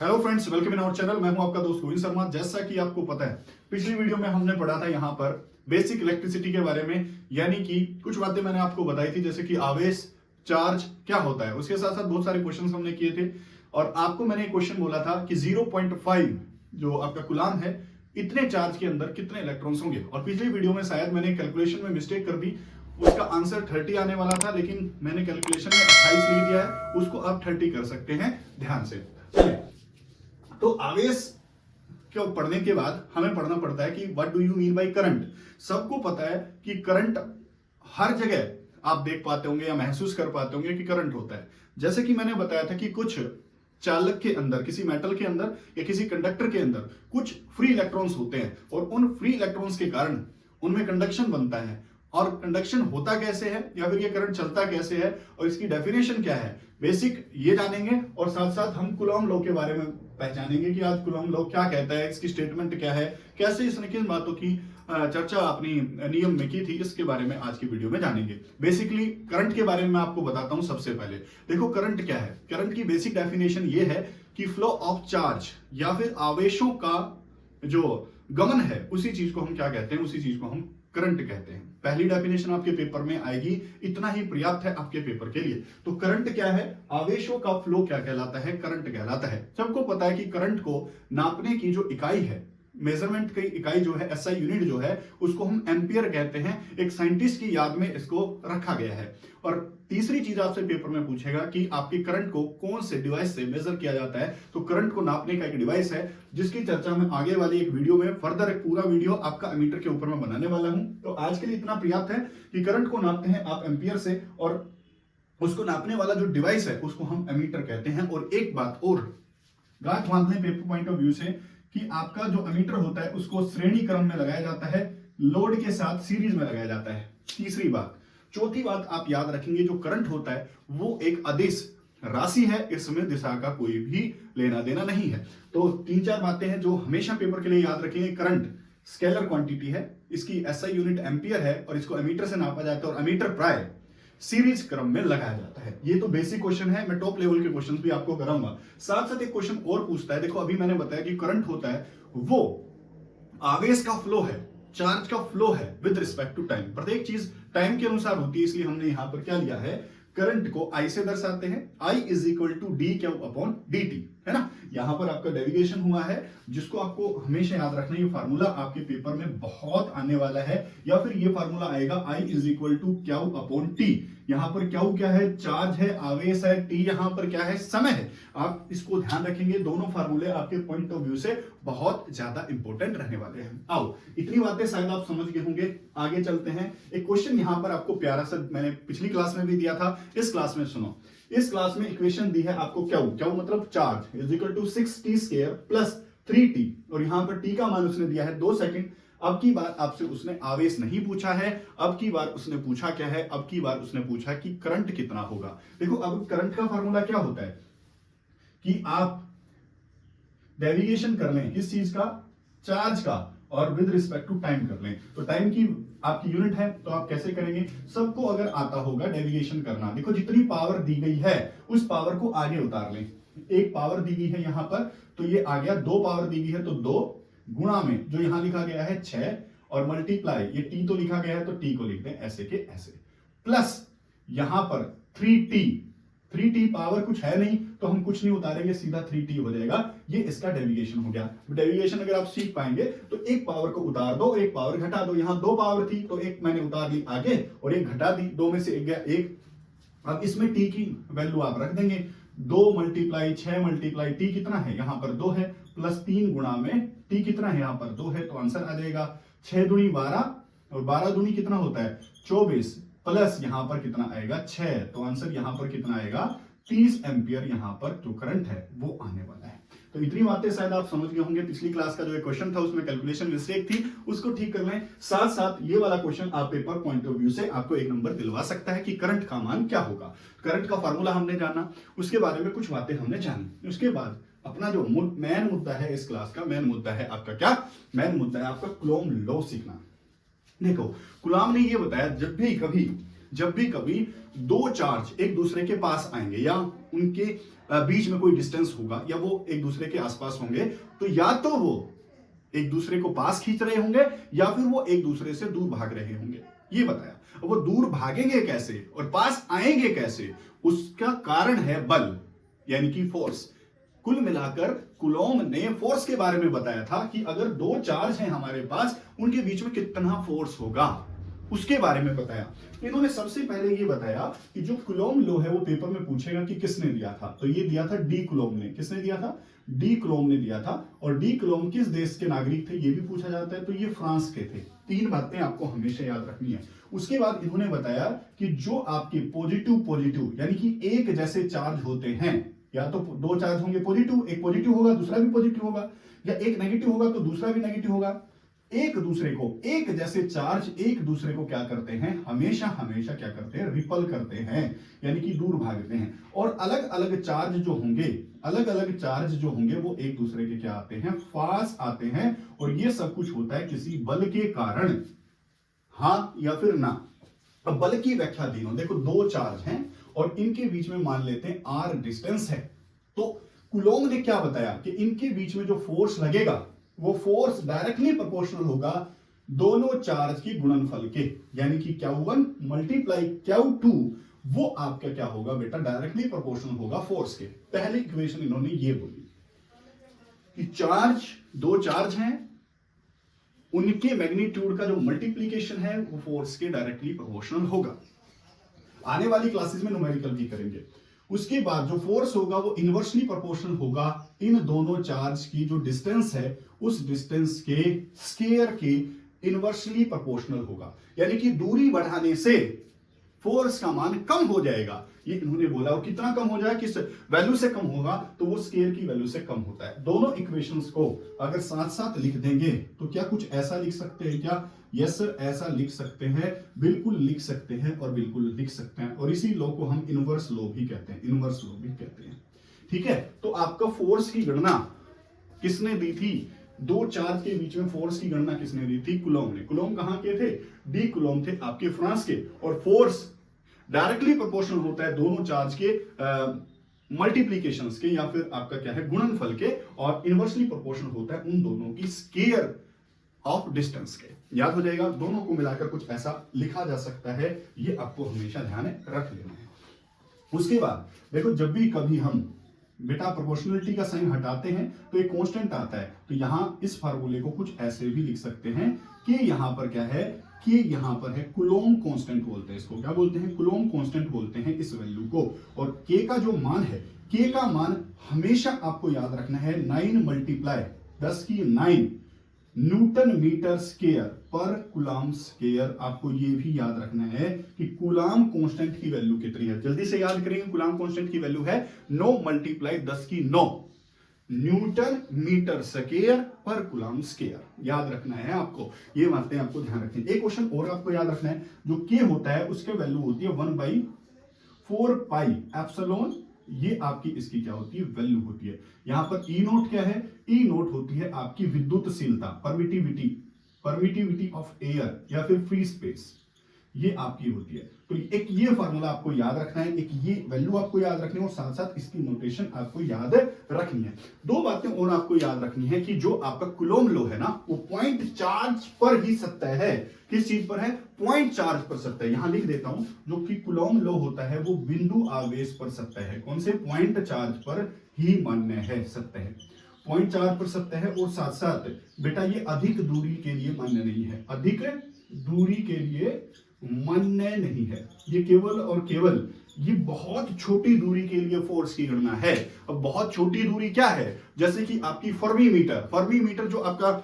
Hello friends, welcome in our channel. मैं हूं आपका दोस्त गोविंद शर्मा। जैसा कि आपको पता है, पिछली वीडियो में हमने पढ़ा था यहाँ पर बेसिक इलेक्ट्रिसिटी के बारे में, यानी कि कुछ बातें मैंने आपको बताई थी, जैसे कि आवेश, चार्ज क्या होता है। उसके साथ साथ बहुत सारे क्वेश्चंस हमने किए थे और आपको मैंने एक क्वेश्चन बोला था कि 0.5 जो आपका कूलाम है, इतने चार्ज के अंदर कितने इलेक्ट्रॉन्स होंगे। और पिछली वीडियो में शायद मैंने कैलकुलेशन में मिस्टेक कर दी, उसका आंसर 30 आने वाला था, लेकिन मैंने कैलकुलेशन में 28 लिख दिया है। उसको आप 30 कर सकते हैं ध्यान से। चलिए, तो आवेश को पढ़ने के बाद हमें पढ़ना पड़ता है कि what do you mean by current. सबको पता है कि करंट हर जगह आप देख पाते होंगे या महसूस कर पाते होंगे कि करंट होता है। जैसे कि मैंने बताया था कि कुछ चालक के अंदर, किसी मेटल के अंदर या किसी कंडक्टर के अंदर कुछ फ्री इलेक्ट्रॉन्स होते हैं और उन फ्री इलेक्ट्रॉन्स के कारण उनमें कंडक्शन बनता है। और कंडक्शन होता कैसे है या फिर ये करंट चलता कैसे है और इसकी डेफिनेशन क्या है, बेसिक ये जानेंगे। और साथ साथ हम कूलॉम लॉ के बारे में पहचानेंगे कि आज कूलॉम लॉ क्या कहता है, इसकी स्टेटमेंट क्या है, कैसे इसने किन बातों की चर्चा अपनी नियम में की थी, इसके बारे में आज की वीडियो में जानेंगे। बेसिकली करंट के बारे में मैं आपको बताता हूं। सबसे पहले देखो करंट क्या है। करंट की बेसिक डेफिनेशन ये है कि फ्लो ऑफ चार्ज या फिर आवेशों का जो गमन है, उसी चीज को हम क्या कहते हैं, उसी चीज को हम करंट कहते हैं। पहली डेफिनेशन आपके पेपर में आएगी, इतना ही पर्याप्त है आपके पेपर के लिए। तो करंट क्या है, आवेशों का फ्लो क्या कहलाता है, करंट कहलाता है। सबको पता है कि करंट को नापने की जो इकाई है, मेजरमेंट की इकाई जो है, एसआई यूनिट जो है, उसको हम एम्पियर कहते हैं। एक साइंटिस्ट की याद में इसको रखा गया है। और तीसरी चीज आपसे पेपर में पूछेगा कि आपकी करंट को कौन से डिवाइस से मेजर किया जाता है। तो करंट को नापने का एक डिवाइस है जिसकी चर्चा मैं आगे वाली एक वीडियो में, फर्दर एक पूरा वीडियो आपका एमीटर के ऊपर मैं बनाने वाला हूं। तो आज के लिए इतना पर्याप्त है कि करंट को नापते हैं आप एम्पियर से, और उसको नापने वाला जो डिवाइस है उसको हम एमीटर कहते हैं। और एक बात और गांठ बांध लें पेपर पॉइंट ऑफ व्यू से कि आपका जो एमीटर होता है उसको श्रेणी क्रम में लगाया जाता है, लोड के साथ सीरीज में लगाया जाता है। तीसरी बात। चौथी बात आप याद रखेंगे, जो करंट होता है वो एक अदिश राशि है, इसमें दिशा का कोई भी लेना देना नहीं है। तो तीन चार बातें हैं जो हमेशा पेपर के लिए याद रखेंगे। करंट स्केलर क्वांटिटी है, इसकी एसआई यूनिट एम्पियर है और इसको एमीटर से नापा जाता है और एमीटर प्राय सीरीज क्रम में लगाया जाता है। ये तो बेसिक क्वेश्चन है, मैं टॉप लेवल के क्वेश्चन भी आपको कराऊंगा। साथ साथ एक क्वेश्चन और पूछता है। देखो अभी मैंने बताया कि करंट होता है वो आवेश का फ्लो है, चार्ज का फ्लो है विद रिस्पेक्ट टू टाइम। प्रत्येक चीज टाइम के अनुसार होती है, इसलिए हमने यहां पर क्या लिया है, करंट को आई से दर्शाते हैं। I is equal to D Q upon D T, है ना। यहां पर आपका डेरिवेशन हुआ है, जिसको आपको हमेशा याद रखना। ये फार्मूला आपके पेपर में बहुत आने वाला है, या फिर ये फार्मूला आएगा I is equal to Q upon T. यहां पर क्यू क्या है, चार्ज है, आवेश है, टी यहां पर क्या है, समय है। आप इसको ध्यान रखेंगे, दोनों फार्मूले आपके पॉइंट ऑफ व्यू से बहुत ज्यादा इंपॉर्टेंट रहने वाले हैं। आओ, इतनी बातें शायद आप समझ गए होंगे, आगे चलते हैं। एक क्वेश्चन यहां पर आपको प्यारा सा मैंने पिछली क्लास में भी दिया था, इस क्लास में सुनो। इस क्लास में इक्वेशन दी है आपको, क्यू मतलब charge is equal to 6t square plus 3t, और यहां पर t का मान उसने दिया है 2 सेकंड। अब की बार आपसे उसने आवेश नहीं पूछा है, अब की बार उसने पूछा क्या है, अब की बार उसने पूछा कि करंट कितना होगा। देखो अब करंट का फार्मूला क्या होता है कि आप डेरिवेशन कर लें किस चीज का, चार्ज का, और विद रिस्पेक्ट टू टाइम कर लें। तो टाइम की आपकी यूनिट है, तो आप कैसे करेंगे, सबको अगर आता होगा डेरिवेशन करना। देखो जितनी पावर दी गई है उस पावर को आगे उतार लें। एक पावर दी गई है यहां पर, तो ये आ गया, दो पावर दी गई है तो 2 गुणा में जो यहां लिखा गया है 6, और मल्टीप्लाई, ये टी तो लिखा गया है तो टी को लिख दें ऐसे के ऐसे, प्लस यहां पर 3t पावर कुछ है नहीं तो हम कुछ नहीं उतारेंगे, सीधा 3t हो जाएगा। ये इसका डेरिवेशन हो गया। डेरिवेशन अगर आप सीख पाएंगे तो एक पावर को उतार दो और एक पावर घटा दो। यहां 2 पावर थी तो एक मैंने उतार ली आगे और एक घटा दी, 2 में से एक गया 1। अब इसमें t की वैल्यू आप रख देंगे, 2 मल्टीप्लाई 6 मल्टीप्लाई t कितना है, यहां पर 2 है, प्लस 3 गुणा में t कितना है, यहां पर 2 है, तो आंसर आ जाएगा 6 दूनी 12, और 12 दूनी कितना होता है 24, प्लस यहां पर कितना आएगा 6, तो आंसर यहां पर कितना आएगा 30 एम्पियर। यहां पर जो करंट है वो आने वाला है। तो इतनी बातें शायद आप समझ गए होंगे। पिछली क्लास का जो एक क्वेश्चन था उसमें कैलकुलेशन मिस्टेक थी, उसको ठीक कर लें। साथ साथ ये वाला क्वेश्चन आप पेपर पॉइंट ऑफ व्यू से आपको 1 नंबर दिलवा सकता है कि करंट का मान क्या होगा। करंट का फार्मूला हमने जाना, उसके बारे में कुछ बातें हमने जानी। उसके बाद अपना जो मेन मुद्दा है इस क्लास का, मेन मुद्दा है आपका क्या, मेन मुद्दा है आपका कूलॉम लॉ सीखना। देखो कूलॉम ने ये बताया, जब भी कभी दो चार्ज एक दूसरे के पास आएंगे या उनके बीच में कोई डिस्टेंस होगा या वो एक दूसरे के आसपास होंगे, तो या तो वो एक दूसरे को पास खींच रहे होंगे या फिर वो एक दूसरे से दूर भाग रहे होंगे, ये बताया। वो दूर भागेंगे कैसे और पास आएंगे कैसे, उसका कारण है बल, यानी कि फोर्स। कुल मिलाकर कुलोम्ब ने फोर्स के बारे में बताया था कि अगर दो चार्ज हैं हमारे पास, उनके बीच में कितना फोर्स होगा, उसके बारे में बताया। इन्होंने सबसे पहले ये बताया कि जो कुलोम्ब लॉ है वो पेपर में पूछेगा कि किसने दिया था, तो ये दिया था डी कुलोम्ब ने। किसने दिया था? डी कुलोम्ब ने दिया था। और डी कुलोम्ब किस देश के नागरिक थे, ये भी पूछा जाता है, तो ये फ्रांस के थे। तीन बातें आपको हमेशा याद रखनी है। उसके बाद इन्होंने बताया कि जो आपके पॉजिटिव पॉजिटिव यानी कि एक जैसे चार्ज होते हैं, या तो दो चार्ज होंगे पॉजिटिव, एक पॉजिटिव होगा दूसरा भी पॉजिटिव होगा, या एक नेगेटिव होगा तो दूसरा भी नेगेटिव होगा, एक दूसरे को, एक जैसे चार्ज एक दूसरे को क्या करते हैं, हमेशा हमेशा क्या करते हैं, रिपल करते हैं, यानी कि दूर भागते हैं। और अलग अलग चार्ज जो होंगे, अलग अलग चार्ज जो होंगे वो एक दूसरे के क्या आते हैं, पास आते हैं। और ये सब कुछ होता है किसी बल के कारण, हाँ या फिर ना। अब बल की व्याख्या दी, देखो दो चार्ज हैं और इनके बीच में मान लेते हैं आर डिस्टेंस है, तो कुलोम्ब ने क्या बताया कि इनके बीच में जो फोर्स लगेगा वो फोर्स डायरेक्टली प्रोपोर्शनल होगा दोनों चार्ज की गुणनफल के, यानी कि Q1 मल्टीप्लाई Q2, वो आपका क्या होगा बेटा, डायरेक्टली प्रोपोर्शनल होगा फोर्स के। पहली इक्वेशन इन्होंने ये बोली कि चार्ज, दो चार्ज हैं, उनके मैग्नीट्यूड का जो मल्टीप्लीकेशन है वो फोर्स के डायरेक्टली प्रोपोर्शनल होगा। आने वाली क्लासेस में न्यूमेरिकल भी करेंगे। उसके बाद जो फोर्स होगा वो इनवर्सली प्रोपोर्शनल होगा इन दोनों चार्ज की जो डिस्टेंस है उस डिस्टेंस के स्क्वायर के इनवर्सली प्रोपोर्शनल होगा, यानी कि दूरी बढ़ाने से फोर्स का मान कम हो जाएगा। ये इन्होंने बोला, और कितना कम हो जाए, किस वैल्यू से कम होगा, तो वो स्क्वायर की वैल्यू से कम होता है। दोनों इक्वेशंस को अगर साथ साथ लिख देंगे तो क्या कुछ ऐसा लिख सकते हैं क्या? यस सर, ऐसा लिख सकते हैं, बिल्कुल लिख सकते हैं और बिल्कुल लिख सकते हैं। और इसी लॉ को हम इनवर्स लॉ भी कहते हैं, इनवर्स लॉ भी कहते हैं। ठीक है, तो आपका फोर्स की गणना किसने दी थी? दो चार्ज के बीच में फोर्स की गणना किसने दी थी? कुलोम्ब ने। कुलोम्ब कहां के थे? डी कुलोम्ब थे आपके फ्रांस के। और फोर्स डायरेक्टली प्रोपोर्शनल होता है दोनों चार्ज के मल्टीप्लीकेशंस के, या फिर आपका क्या है, गुणनफल के, और इनवर्सली प्रोपोर्शनल होता है उन दोनों की स्क्वायर ऑफ डिस्टेंस के। याद हो जाएगा, दोनों को मिलाकर कुछ ऐसा लिखा जा सकता है, ये आपको हमेशा ध्यान रख लेना है। उसके बाद देखो, जब भी कभी हम बेटा प्रोपोर्शनलिटी का साइन हटाते हैं तो एक कांस्टेंट आता है, तो यहां इस फार्मूले को कुछ ऐसे भी लिख सकते हैं कि यहां पर क्या है, कि यहां पर है कुलोम्ब कांस्टेंट बोलते हैं इसको। क्या बोलते हैं? कुलोम्ब कांस्टेंट बोलते हैं इस वैल्यू को। और के का जो मान है, के का मान हमेशा आपको याद रखना है 9 मल्टीप्लाई 10 की 9 न्यूटन मीटर स्क्वायर पर कूलम्ब स्क्वायर। आपको ये भी याद रखना है कि कूलम्ब कांस्टेंट की वैल्यू कितनी है, जल्दी से याद करेंगे। कूलम्ब कांस्टेंट की वैल्यू है 9 मल्टीप्लाई 10 की 9 न्यूटन मीटर स्क्वायर पर कूलम्ब स्क्वायर। याद रखना है आपको, ये बातें आपको ध्यान रखनी है। एक क्वेश्चन और आपको याद रखना है, जो के होता है उसके वैल्यू होती है 1/4 पाई एप्सिलॉन, ये आपकी इसकी क्या होती है, वैल्यू होती है। यहां पर ई नोट क्या है? ई नोट होती है आपकी विद्युतशीलता, परमिटिविटी ऑफ एयर या फिर फ्री स्पेस, ये आपकी होती है। तो एक ये फार्मूला आपको याद रखना है, एक ये वैल्यू आपको याद रखनी है, और साथ साथ इसकी नोटेशन आपको याद रखनी है। दो बातें और आपको याद रखनी है कि जो आपका कुलोम्ब लॉ है ना, वो पॉइंट चार्ज पर ही सत्य है। किस चीज पर है? पॉइंट चार्ज पर सत्य है। यहां लिख देता हूं, जो कि कुलोम्ब लॉ होता है वो बिंदु आवेश पर सत्य है। कौन से? पॉइंट चार्ज पर ही मान्य है, सत्य है, पॉइंट चार्ज पर सत्य है। और साथ साथ बेटा ये अधिक दूरी के लिए मान्य नहीं है, अधिक दूरी के लिए मान्य नहीं है। ये केवल और केवल ये बहुत छोटी दूरी के लिए फोर्स की गणना है। अब बहुत छोटी दूरी क्या है? जैसे कि आपकी फर्मी मीटर जो आपका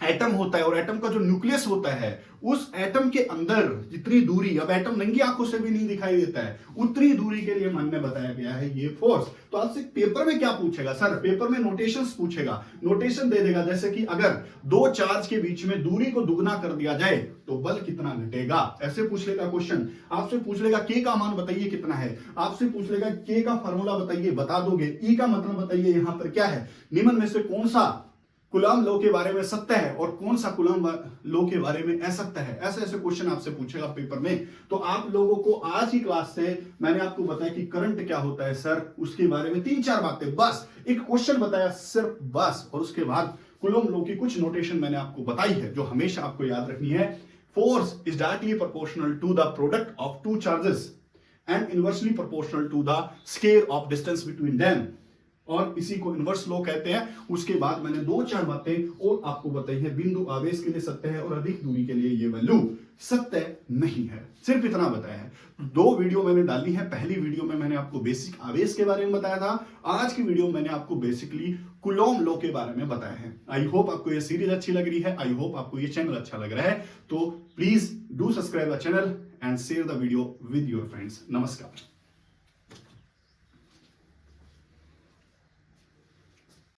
एटम होता है और एटम का जो न्यूक्लियस होता है, उस एटम के अंदर जितनी दूरी, अब एटम नंगी आंखों से भी नहीं दिखाई देता है, उतनी दूरी के लिए मान्य बताया गया है ये फोर्स। तो आपसे पेपर में क्या पूछेगा सर? पेपर में नोटेशंस पूछेगा, नोटेशन दे देगा, जैसे कि अगर दो चार्ज के बीच में दूरी को दुगना कर दिया जाए तो बल कितना घटेगा, ऐसे पूछ लेगा क्वेश्चन। आपसे पूछ लेगा के का मान बताइए कितना है, आपसे पूछ लेगा के का फॉर्मूला बताइए, बता दोगे। ई का मतलब बताइए यहां पर क्या है, निम्न में से कौन सा कूलम्ब लॉ के बारे में सत्य है और कौन सा कूलम्ब लॉ के बारे में असत्य है, ऐसे ऐसे क्वेश्चन आपसे पूछेगा पेपर में। तो आप लोगों को आज की क्लास से मैंने आपको बताया कि करंट क्या होता है सर, उसके बारे में 3-4 बातें, बस एक क्वेश्चन बताया सिर्फ, बस। और उसके बाद कूलम्ब लॉ की कुछ नोटेशन मैंने आपको बताई है जो हमेशा आपको याद रखनी है। Force is directly proportional to the product of two charges and inversely proportional to the square of distance between them, और इसी को इनवर्स लॉ कहते हैं। उसके बाद मैंने 2-4 बातें और आपको बताई है। बिंदु आवेश के लिए सत्य है और अधिक दूरी के लिए ये वैल्यू सत्य नहीं है, सिर्फ इतना बताया है। 2 वीडियो मैंने डाली है। पहली वीडियो में मैंने आपको बेसिक आवेश के बारे में बताया था, आज की वीडियो में मैंने आपको बेसिकली कूलम्ब लॉ के बारे में बताया है। आई होप आपको ये सीरीज अच्छी लग रही है, आई होप आपको ये चैनल अच्छा लग रहा है। तो please do subscribe the channel and share the video with your friends. नमस्कार।